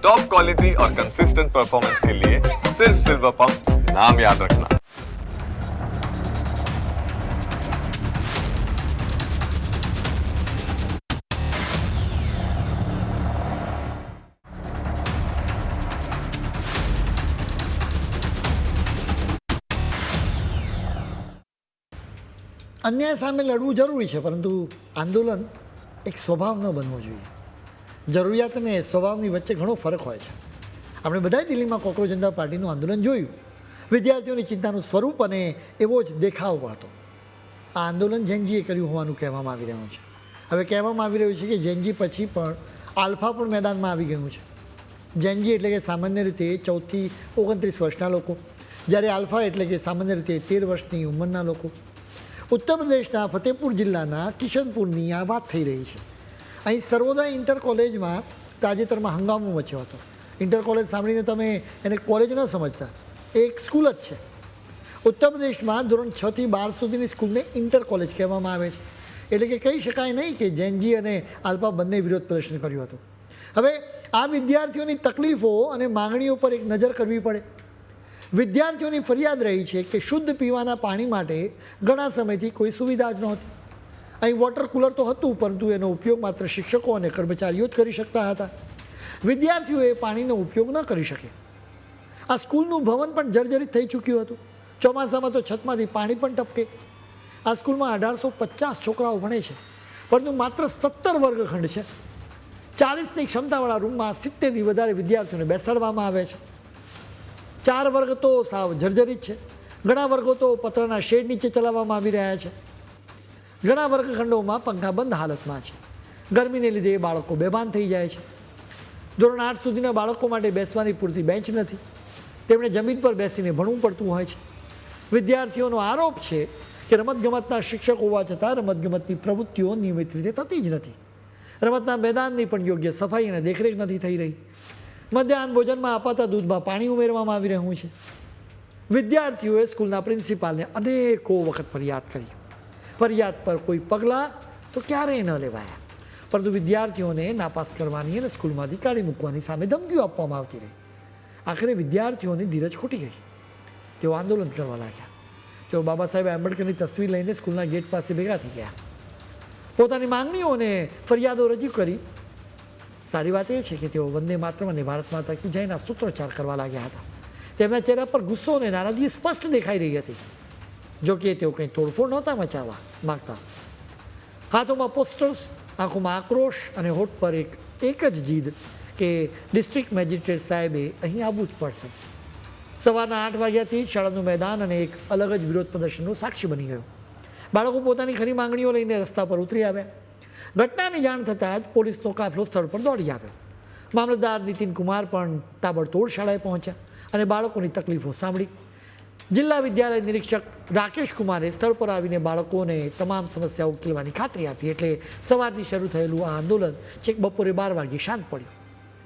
Top quality और consistent performance के लिए सिर्फ सिल्वर पंप नाम याद रखना। અન્યાય સામે લડવું જરૂરી છે, પરંતુ આંદોલન એક સ્વભાવ ન બનવો જોઈએ. જરૂરિયાત અને સ્વભાવની વચ્ચે ઘણો ફરક હોય છે. આપણે બધાએ દિલ્હીમાં કોકરોચ જનતા પાર્ટીનું આંદોલન જોયું. વિદ્યાર્થીઓની ચિંતાનું સ્વરૂપ અને એવો જ દેખાવ હતો. આ આંદોલન જેનજીએ કર્યું હોવાનું કહેવામાં આવી રહ્યું છે. હવે કહેવામાં આવી રહ્યું છે કે જેનજી પછી પણ આલ્ફા પણ મેદાનમાં આવી ગયું છે. જેનજી એટલે કે સામાન્ય રીતે 14 થી 29 વર્ષના લોકો, જ્યારે આલ્ફા એટલે કે સામાન્ય રીતે 13 વર્ષની ઉંમરના લોકો. ઉત્તર પ્રદેશના ફતેપુર જિલ્લાના કિશનપુરની આ વાત થઈ રહી છે. અહીં સર્વોદય ઇન્ટર કોલેજમાં તાજેતરમાં હંગામો મચ્યો હતો. ઇન્ટર કોલેજ સાંભળીને તમે એને કોલેજ ન સમજતા, એ એક સ્કૂલ જ છે. ઉત્તર પ્રદેશમાં ધોરણ 6 થી 12 સુધીની સ્કૂલને ઇન્ટર કોલેજ કહેવામાં આવે છે. એટલે કે કહી શકાય નહીં કે જેનજી અને આલ્ફા બંને વિરોધ પ્રદર્શન કર્યું હતું. હવે આ વિદ્યાર્થીઓની તકલીફો અને માંગણીઓ પર એક નજર કરવી પડે. વિદ્યાર્થીઓની ફરિયાદ રહી છે કે શુદ્ધ પીવાના પાણી માટે ઘણા સમયથી કોઈ સુવિધા જ નહોતી. અહીં વોટર કુલર તો હતું, પરંતુ એનો ઉપયોગ માત્ર શિક્ષકો અને કર્મચારીઓ જ કરી શકતા હતા. વિદ્યાર્થીઓએ પાણીનો ઉપયોગ ન કરી શકે. આ સ્કૂલનું ભવન પણ જર્જરિત થઈ ચૂક્યું હતું. ચોમાસામાં તો છતમાંથી પાણી પણ ટપકે. આ સ્કૂલમાં 1850 છોકરાઓ ભણે છે, પરંતુ માત્ર 17 વર્ગખંડ છે. 40ની ક્ષમતાવાળા રૂમમાં 70થી વધારે વિદ્યાર્થીઓને બેસાડવામાં આવે છે. 4 વર્ગ તો સાવ જર્જરિત છે. ઘણા વર્ગો તો પતરાના શેડ નીચે ચલાવવામાં આવી રહ્યા છે. ઘણા વર્ગખંડોમાં પંખા બંધ હાલતમાં છે. ગરમીને લીધે બાળકો બેભાન થઈ જાય છે. ધોરણ 8 સુધીના બાળકો માટે બેસવાની પૂરતી બેન્ચ નથી. તેમણે જમીન પર બેસીને ભણવું પડતું હોય છે. વિદ્યાર્થીઓનો આરોપ છે કે રમતગમતના શિક્ષક હોવા છતાં રમતગમતની પ્રવૃત્તિઓ નિયમિત રીતે થતી જ નથી. રમતના મેદાનની પણ યોગ્ય સફાઈ અને દેખરેખ નથી થઈ રહી. મધ્યાહન ભોજનમાં અપાતા દૂધમાં પાણી ઉમેરવામાં આવી રહ્યું છે. વિદ્યાર્થીઓએ સ્કૂલના પ્રિન્સિપાલને અનેકો વખત ફરિયાદ કરી. ફરિયાદ પર કોઈ પગલાં તો ક્યારેય ન લેવાયા, પરંતુ વિદ્યાર્થીઓને નાપાસ કરવાની અને સ્કૂલમાંથી કાઢી મૂકવાની સામે ધમકીઓ આપવામાં આવતી રહી. આખરે વિદ્યાર્થીઓની ધીરજ ખૂટી ગઈ. તેઓ આંદોલન કરવા લાગ્યા. તેઓ બાબા સાહેબ આંબેડકરની તસવીર લઈને સ્કૂલના ગેટ પાસે ભેગા થઈ ગયા. પોતાની માંગણીઓ અને ફરિયાદો રજૂ કરી. સારી વાત એ છે કે તેઓ વંદે માતરમ અને ભારત માતા કી જયના સૂત્રોચ્ચાર કરવા લાગ્યા હતા. તેમના ચહેરા પર ગુસ્સો અને નારાજગી સ્પષ્ટ દેખાઈ રહી હતી. જો કે તેઓ કંઈ તોડફોડ નહોતા મચાવવા માગતા. હાથોમાં પોસ્ટર્સ, આંખોમાં આક્રોશ અને હોઠ પર એક જ જીદ કે ડિસ્ટ્રિક્ટ મેજિસ્ટ્રેટ સાહેબે અહીં આવવું જ પડશે. સવારના 8 વાગ્યાથી શાળાનું મેદાન અને એક અલગ જ વિરોધ પ્રદર્શનનું સાક્ષી બની ગયું. બાળકો પોતાની ખરી માંગણીઓ લઈને રસ્તા પર ઉતરી આવ્યા. ઘટનાની જાણ થતાં જ પોલીસનો કાફલો સ્થળ પર દોડી આવ્યો. મામલતદાર નીતિન કુમાર પણ તાબડતોડ શાળાએ પહોંચ્યા અને બાળકોની તકલીફો સાંભળી. જિલ્લા વિદ્યાલય નિરીક્ષક રાકેશ કુમારે સ્થળ પર આવીને બાળકોને તમામ સમસ્યાઓ ઉકેલવાની ખાતરી આપી. એટલે સવારથી શરૂ થયેલું આ આંદોલન છેક બપોરે 12 વાગ્યે શાંત પડ્યું.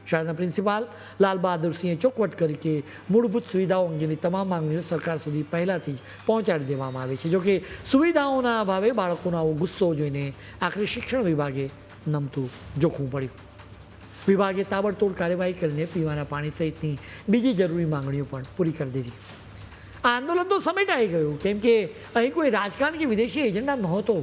શાળાના પ્રિન્સિપાલ લાલ બહાદુરસિંહે ચોખવટ કરી કે મૂળભૂત સુવિધાઓ અંગેની તમામ માંગણીઓ સરકાર સુધી પહેલાંથી જ પહોંચાડી દેવામાં આવે છે. જોકે સુવિધાઓના અભાવે બાળકોનો આવો ગુસ્સો જોઈને આખરે શિક્ષણ વિભાગે નમતું જોખવું પડ્યું. વિભાગે તાબડતોડ કાર્યવાહી કરીને પીવાના પાણી સહિતની બીજી જરૂરી માંગણીઓ પણ પૂરી કરી દીધી. આ આંદોલન તો સમેટાઈ ગયું, કેમ કે અહીં કોઈ રાજકારણ કે વિદેશી એજન્ડા નહોતો.